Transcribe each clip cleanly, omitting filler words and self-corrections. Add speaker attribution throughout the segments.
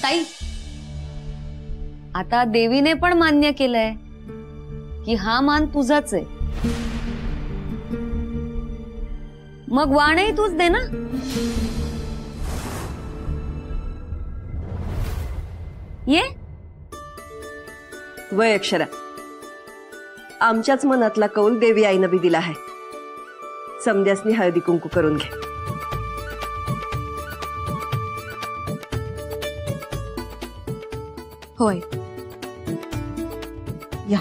Speaker 1: ताई, आता देवीने पण मान्य केलंय की हा मान तुझाच आहे, मग वाणही तूच दे ना। ये
Speaker 2: वय अक्षरा, आमच्याच मनातला कौल देवी आईनं बी दिला आहे। समध्यासनी हळदी कुंकू करून घे।
Speaker 3: होय, या।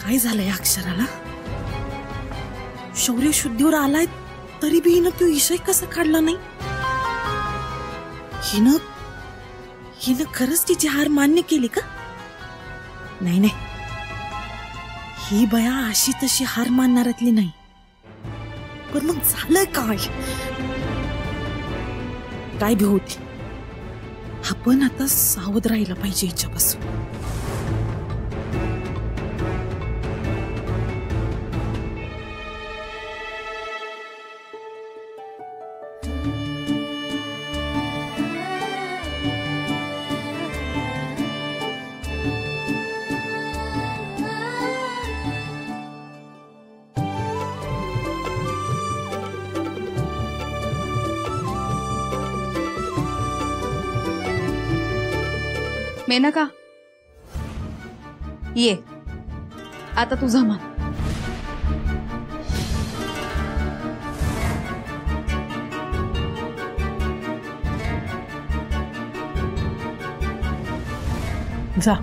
Speaker 4: काय झालंय अक्षराला? शौर्य शुद्धीवर आलाय तरी बी हिनं तो विषय कसा काढला नाही? हिनं खरंच तिची हार मान्य केली का? नाही नाही, ही बया अशी तशी हार मानणाऱ्यातली नाही। पण मग झालंय काय? काय भी होती, आपण आता सावध राहायला पाहिजे हिच्यापासून।
Speaker 3: मेनका, ये आता तुझा मान।
Speaker 4: जा।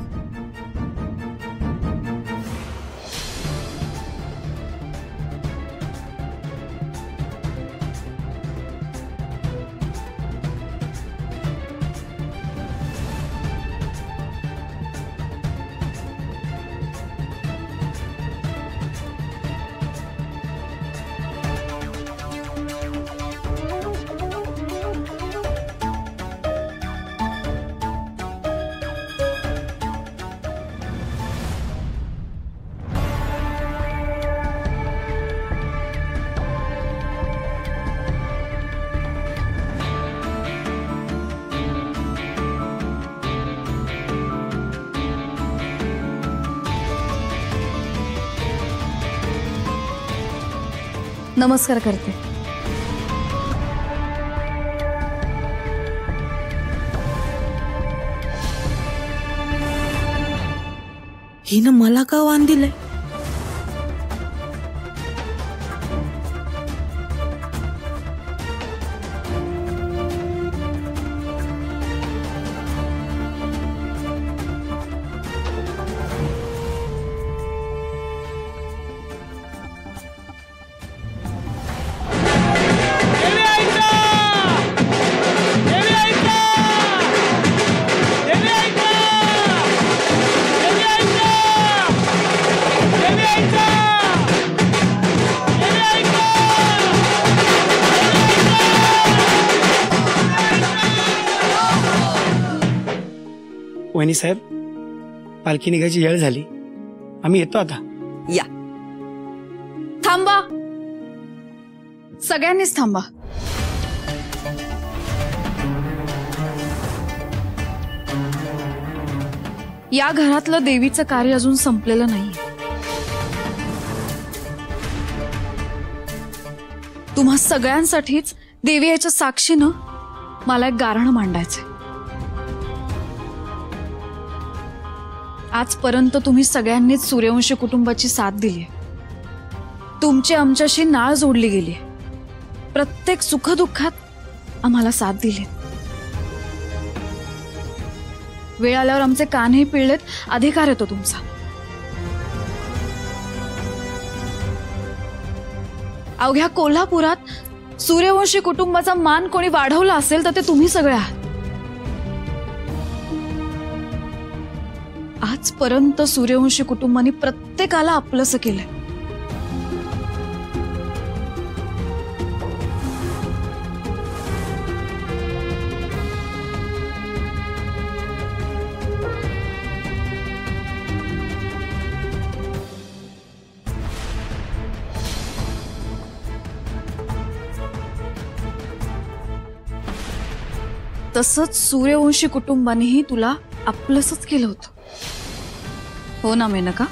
Speaker 3: नमस्कार करते।
Speaker 4: हिनं मला का वाण दिलंय?
Speaker 5: वहिनी साहेब, पालखी निघायची वेळ झाली, आम्ही येतो आता।
Speaker 2: या।
Speaker 3: थांबा, सगळ्यांनीच थांबा। या घरातलं देवीचं कार्य अजून संपलेलं नाही। तुम्हा सगळ्यांसाठीच देवी याच्या साक्षीनं मला एक गाऱ्हाण मांडायचंय. आजपर्यंत तुम्ही सगळ्यांनीच सूर्यवंशी कुटुंबाची साथ दिली. तुमची आमच्याशी नाळ जोडली गेली. प्रत्येक सुखदुःखात आम्हाला साथ दिली. वेळ आल्यावर आमचे कानही पिळलेत. अधिकार येतो तुमचा. अवघ्या कोल्हापुरात सूर्यवंशी कुटुंबाचा मान कोणी वाढवला असेल तर ते तुम्ही सगळे आहात. आजपर्यंत सूर्यवंशी कुटुंबाने प्रत्येकाला आपलंसं केलंय. तसंच सूर्यवंशी कुटुंबानेही तुला आपलंसंच केलं होतं. हो ना मेनका?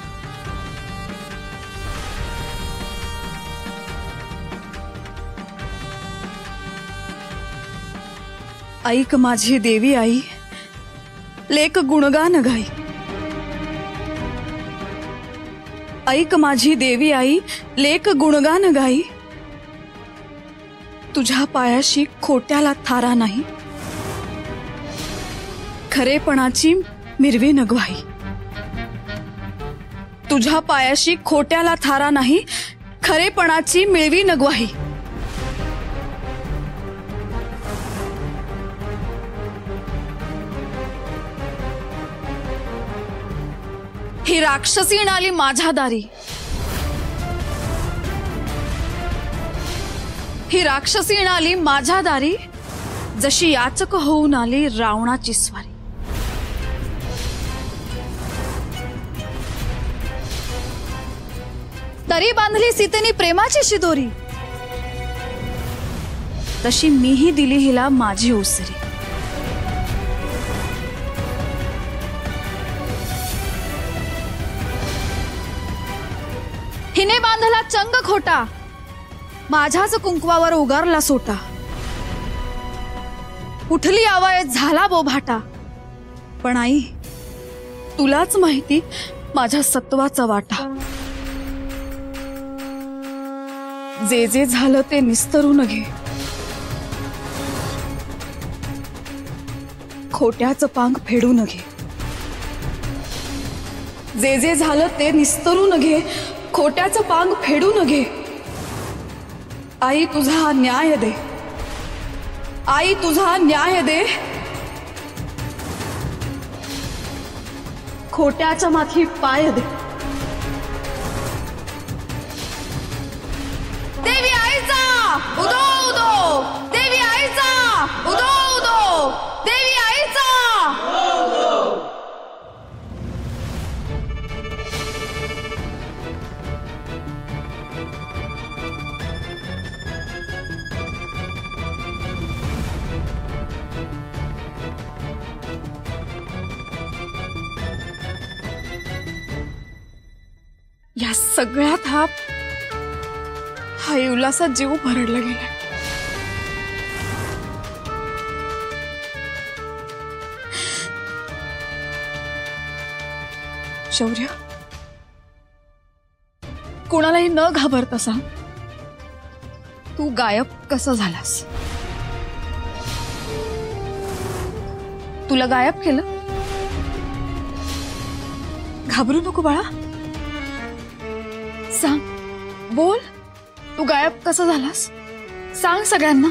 Speaker 3: ऐक माझी देवी आई, लेक गुणगान गाई. ऐक माझी देवी आई, लेक गुणगान गाई. तुझ्या पायाशी खोट्याला थारा नाही, खरेपणाची मिरवी नगवाई. तुझ्या पायाशी खोट्याला थारा नाही, खरेपणाची मिळवी नगवाही. ही राक्षसीण आली माझ्या दारी. ही राक्षसीण आली माझ्या दारी, जशी याचक होऊन आली रावणाची स्वारी. तरी बांधली सीतेने प्रेमाची शिदोरी, तशी मीही दिली हिला माझी ओसरी. हिने बांधला चंग खोटा, माझ्याच कुंकवावर उगारला सोटा. उठली आवाज झाला बोभाटा, पण आई तुलाच माहिती माझ्या सत्वाचा वाटा. जे जे झालं ते निस्तरून घे, खोट्याचं पांग फेडून घे. जे जे झालं ते निस्तरून घे, खोट्याचं पांग फेडून घे. आई तुझा न्याय दे, आई तुझा न्याय दे. खोट्याच्या माथी पाय दे. देवी आईचा उदो उदो, देवी आईचा उदो उदो, देवी आईचा. या सगळ्यात हा येवलासा जीव भरडला गेला. शौर्य, कोणालाही न घाबरता सांग, तू गायब कसा झालास? तुला गायब केलं? घाबरू नको बाळा, सांग, बोल, तू गायब कसा झालास? सांग सगळ्यांना.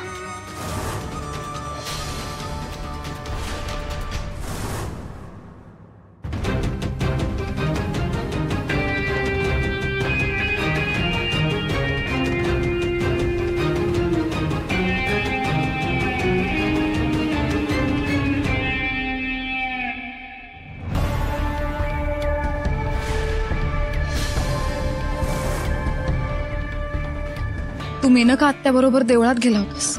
Speaker 3: तू मेनका आत्याबरोबर देवळात गेला होतास.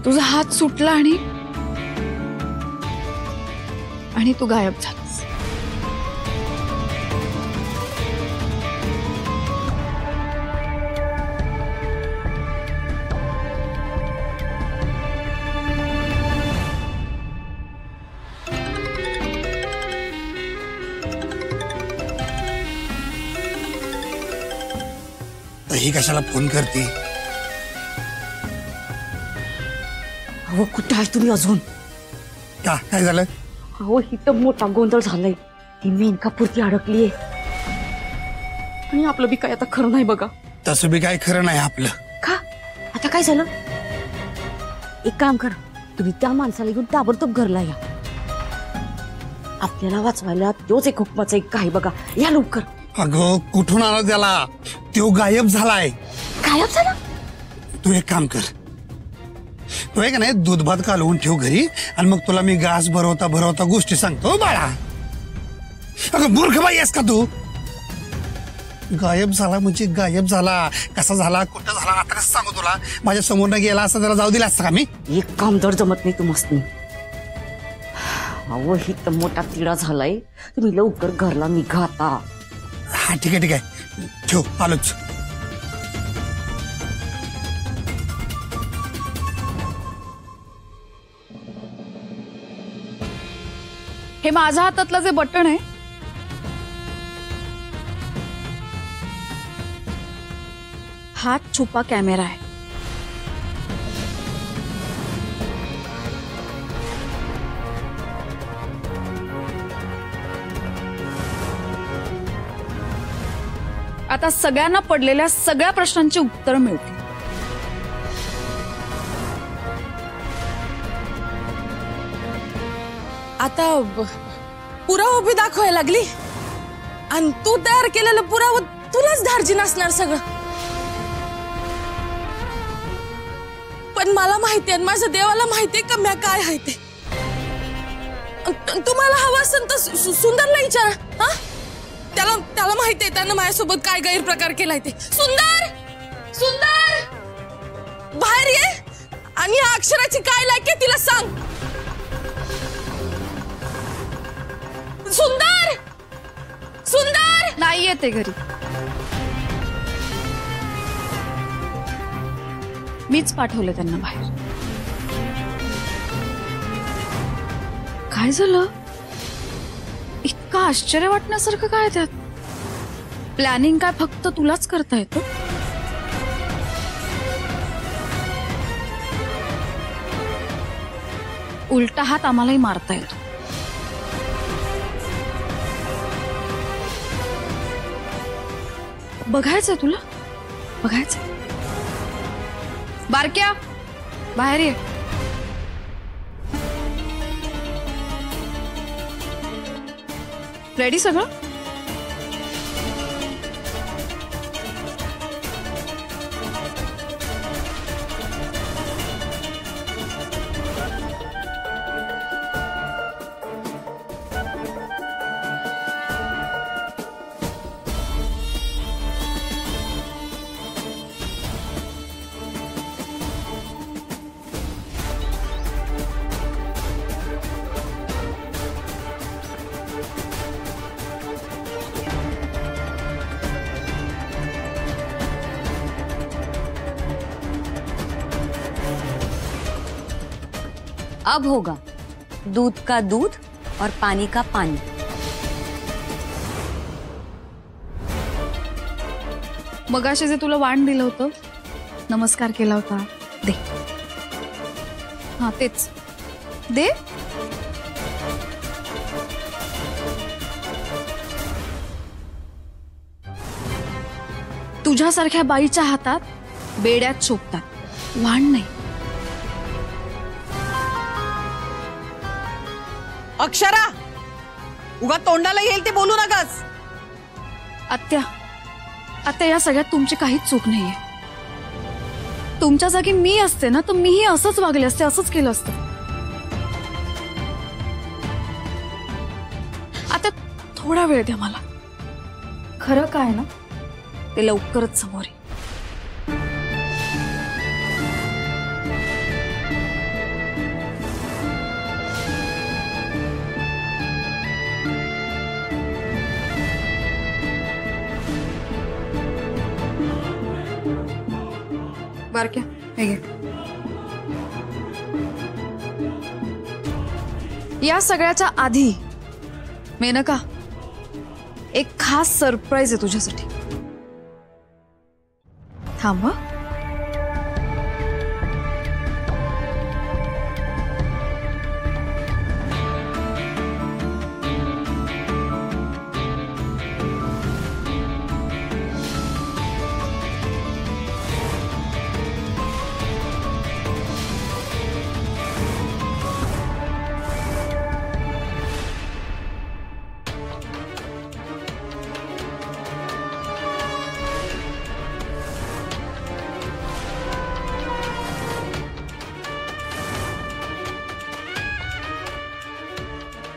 Speaker 3: तुझा हात सुटला आणि तू गायब झालास.
Speaker 5: ही कशाला फोन करते?
Speaker 6: अहो कुठे आहे तुम्ही अजून?
Speaker 5: का काय झालं?
Speaker 6: अहो इथं मोठा गोंधळ झालाय. ती मेनकापुरती अडकलीये आणि आपलं बी काय आता खरं नाही बघा.
Speaker 5: तसं बी काय खरं नाही आपलं.
Speaker 6: का आता काय झालं? एक काम करा, तुम्ही त्या माणसाला घेऊन ताबडतोब घरला या. आपल्याला वाचवायला तोच एक हुकमाचा एक काय बघा. या लवकर.
Speaker 5: अगं कुठून आला त्याला? तो गायब झालाय.
Speaker 6: गायब झाला?
Speaker 5: तू एक काम कर, तू एक नाही दूध भात कालवून ठेव घरी आणि मग तुला मी घास भरवता भरवता गोष्टी सांगतो बाळा. अगं मूर्ख बाई आहेस का तू? गायब झाला म्हणजे गायब झाला. कसा झाला, कुठं झाला, आता कसं सांगू तुला? माझ्या समोरनं गेला असं त्याला जाऊ दिला असता का मी?
Speaker 6: एक काम दर जमत नाही तुम्हाला. अहो ही तर मोठा तिडा झालाय. तुम्ही लवकर घरला निघा आता.
Speaker 5: हा ठीक आहे ठीक आहे, ठेव आलोच.
Speaker 3: हे माझ्या हातातलं जे बटन आहे हा छुपा कॅमेरा आहे. आता सगळ्यांना पडलेल्या सगळ्या प्रश्नांची उत्तर मिळतील.
Speaker 4: आता पुरावा बी दाखवायला लागली आणि तू तयार केलेलं पुरावा तुलाच धार्जिन असणार सगळं. पण मला माहिती आहे, माझ्या देवाला माहितीये का म्या काय आहे ते. तुम्हाला हवं असेल तर सुंदरला विचारा. हा त्याला माहितीये त्यानं माझ्यासोबत काय गैरप्रकार केलाय ते. सुंदर सुंदर बाहेर ये आणि या अक्षराची काय लायकी तिला सांग. सुंदर सुंदर
Speaker 3: नाही येते घरी. मीच पाठवले त्यांना बाहेर. काय झालं? इतकं आश्चर्य वाटण्यासारखं काय त्यात? प्लॅनिंग काय फक्त तुलाच करता येतं? उलटा हात आम्हालाही मारता येतो. बघायचंय तुला? बघायचंय? बारक्या बाहेर ये. रेडी सगळं?
Speaker 1: अब होगा दूध का दूध और पानी का पानी.
Speaker 3: मगाशी जे तुला वाण दिलं होतं, नमस्कार केला होता, दे. हा तेच दे. तुझ्यासारख्या बाईच्या हातात बेड्यात शोभतात, वाण नाही.
Speaker 6: अक्षरा उगा तोंडाला येईल ते बोलू नकास.
Speaker 3: आत्या आत्या या सगळ्यात तुमची काहीच चूक नाहीये. तुमच्या जागी मी असते ना तर मीही असंच वागले असते, असंच केलं असतं. आता थोडा वेळ द्या मला. खरं काय ना ते लवकरच समोर येईल. बारक्या हे घे. या सगळ्याच्या आधी मेनका एक खास सरप्राईज आहे तुझ्यासाठी. थांब.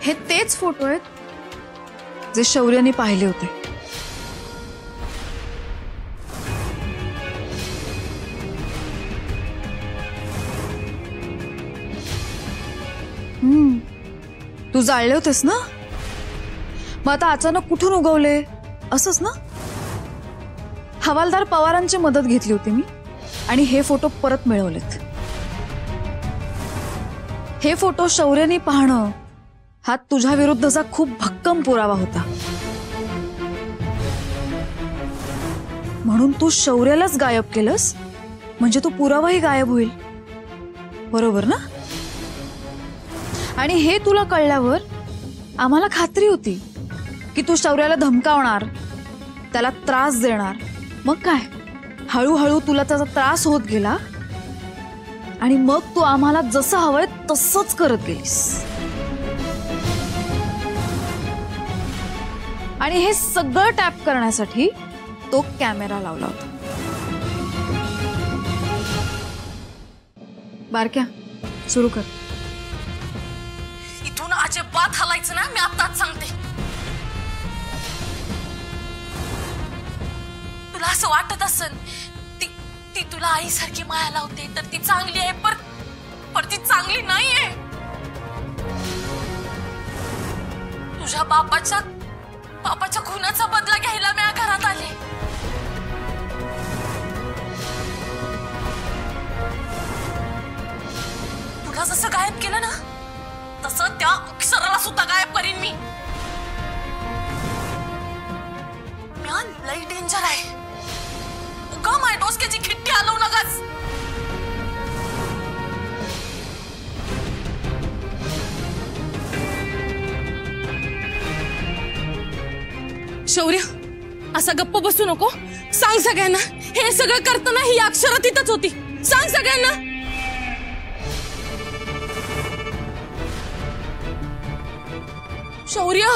Speaker 3: हे तेच फोटो आहेत जे शौर्याने पाहिले होते. तू जाळले होतेस ना, मग आता अचानक कुठून उगवले असंच ना. हवालदार पवारांची मदत घेतली होती मी आणि हे फोटो परत मिळवलेत. हे फोटो शौर्याने पाहणं हा तुझ्या विरुद्धचा खूप भक्कम पुरावा होता. म्हणून तू शौर्यालाच गायब केलंस, म्हणजे तो पुरावाही गायब होईल, बरोबर ना. आणि हे तुला कळल्यावर आम्हाला खात्री होती की तू शौर्याला धमकावणार, त्याला त्रास देणार. मग काय, हळूहळू तुला त्याचा त्रास होत गेला आणि मग तू आम्हाला जसं हवंय तसंच करत गेलीस. आणि हे सगळं टॅप करण्यासाठी तो कॅमेरा लावला होता. बारक्या, सुरू कर.
Speaker 6: इथून अजिबात हलायचं ना, मी आताच सांगते. तुला असं वाटत असेल ती तुला आईसारखी माया लावते तर ती चांगली आहे, पण ती चांगली नाहीये. तुझ्या बापाच्या खुनाचा बदला घ्यायला मी घरात आले. तुला जसं गायब केलं ना, तसं त्या अक्षराला सुद्धा गायब करीन मी. लई डेंजर आहे. उगा माय डोसक्याची खिट्टी हलवू नकास. शौर्य, असा गप्प बसू नको. सांग सगळ्यांना हे सगळं करताना ही अक्षरं तिथंच होती. सांग सगळ्यांना. शौर्य,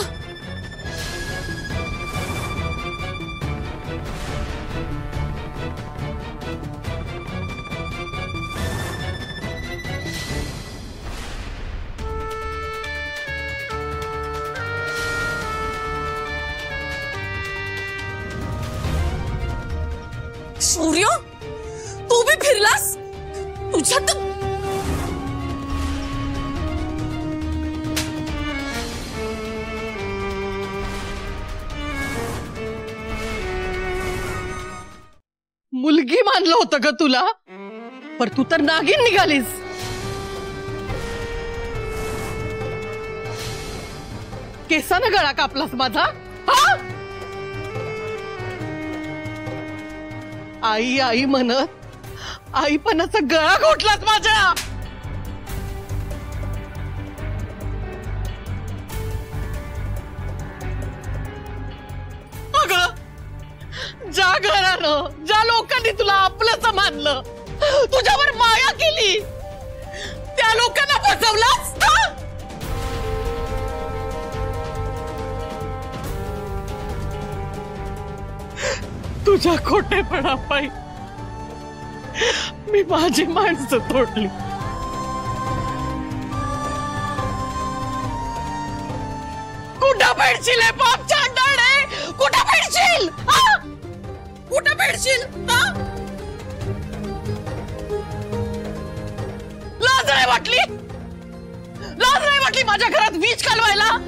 Speaker 6: शौर्य, तू भी फिरलास. तुझ्यात
Speaker 7: मुलगी मानलं होतं ग तुला, पर तू तर नागिन निघालीस. केसानं गळा कापलास माझा. हा, आई आई म्हणत आईपणाचा गळा घोटलास माझ्या. अगं, ज्या घरानं, ज्या लोकांनी तुला आपलंच मानलं, तुझ्यावर माया केली, त्या लोकांना फसवलास ना. तुझ्या खोटेपणापायी मी माझी माणसं तोडली. कुठं पेडशील पाप चांडाळे, कुठं पेडशील, कुठं पेडशील. लाज नाही वाटली, लाज नाही वाटली माझ्या घरात वीज कालवायला.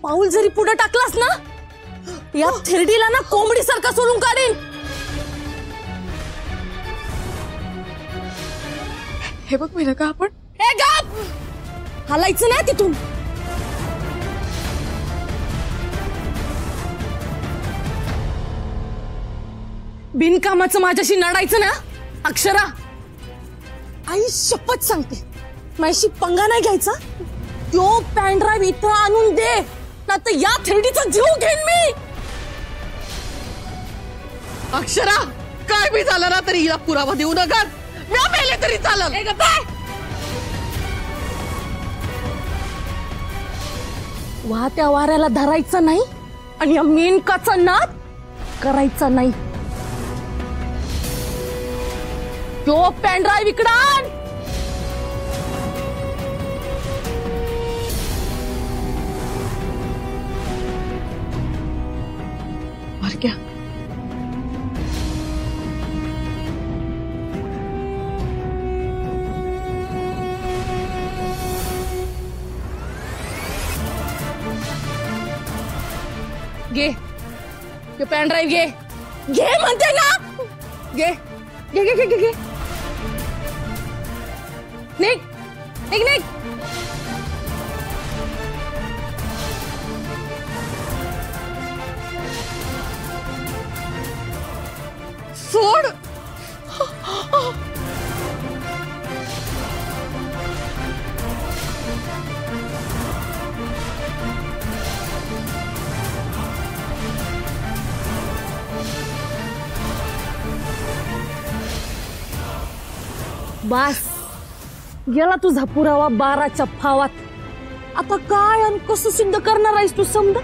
Speaker 6: पाऊल जरी पुढे टाकलास ना, या थिरडीला ना कोंबडी सारखा सोडून काढीन.
Speaker 3: हे बघ मेनका, आपण
Speaker 6: ए गप, हलायचं नाही तिथून. बिनकामाचं माझ्याशी लढायचं ना अक्षरा, आई शपथ सांगते, माझ्याशी पंगा नाही घ्यायचा. तो पॅन ड्राईव्ह इथं आणून दे, ना तर या थिरडीचा जीव घेईन मी.
Speaker 7: अक्षरा, काय बी झालं ना तरी हिला पुरावा देऊ नका. मी मेले तरी चालेल.
Speaker 6: वाहत्या वाऱ्याला धरायचं नाही आणि या मेनकाचा नाद करायचा नाही. तो पॅन ड्राईव्ह इकडं आण.
Speaker 7: भारग्या,
Speaker 6: घे, ते पॅन ड्राईव्ह घे. घे म्हणते ना, घे घे घे घे घे. निघ निघ निघ.
Speaker 7: सोड.
Speaker 6: बास, गेला तुझा पुरावा 12च्या फावात. आता काय आणि कसं सिद्ध करणार आहेस तू समजा.